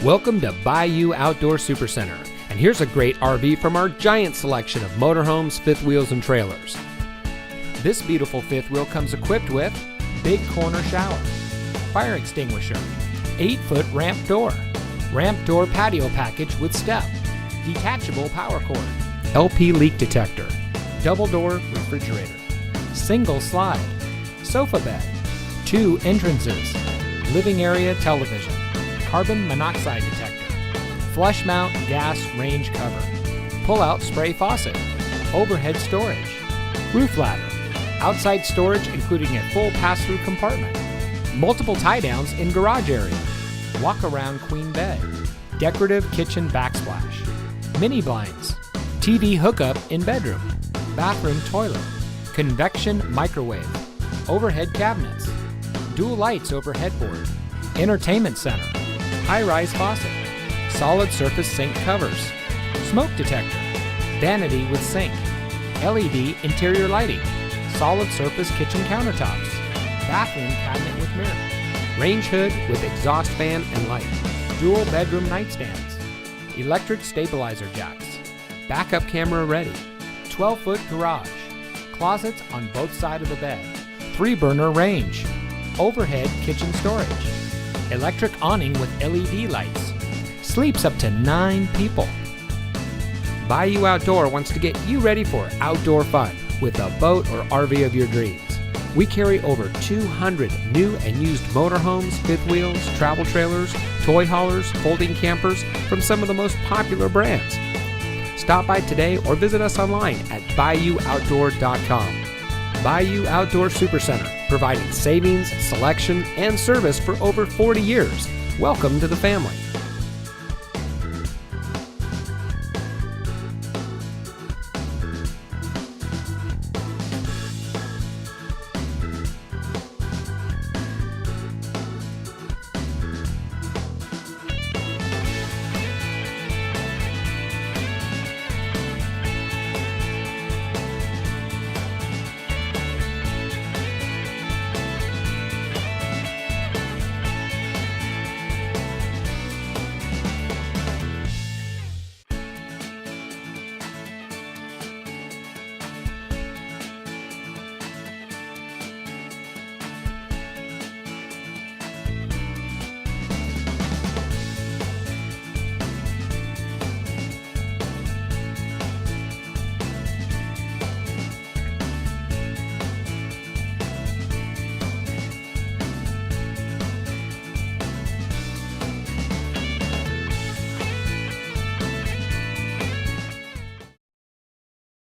Welcome to Bayou Outdoor Supercenter, and here's a great RV from our giant selection of motorhomes, fifth wheels, and trailers. This beautiful fifth wheel comes equipped with big corner shower, fire extinguisher, 8-foot ramp door patio package with step, detachable power cord, LP leak detector, double door refrigerator, single slide, sofa bed, 2 entrances, living area television, carbon monoxide detector, flush mount gas range cover, pull-out spray faucet, overhead storage, roof ladder, outside storage including a full pass-through compartment, multiple tie-downs in garage area, walk-around queen bed, decorative kitchen backsplash, mini blinds, TV hookup in bedroom, bathroom toilet, convection microwave, overhead cabinets, dual lights over headboard, entertainment center, high-rise faucet, solid surface sink covers, smoke detector, vanity with sink, LED interior lighting, solid surface kitchen countertops, bathroom cabinet with mirror, range hood with exhaust fan and light, dual bedroom nightstands, electric stabilizer jacks, backup camera ready, 12-foot garage, closets on both sides of the bed, 3-burner range, overhead kitchen storage, electric awning with LED lights, sleeps up to 9 people. Bayou Outdoor wants to get you ready for outdoor fun with a boat or RV of your dreams. We carry over 200 new and used motorhomes, fifth wheels, travel trailers, toy haulers, folding campers from some of the most popular brands. Stop by today or visit us online at BayouOutdoor.com. Bayou Outdoor Supercenter, providing savings, selection, and service for over 40 years. Welcome to the family.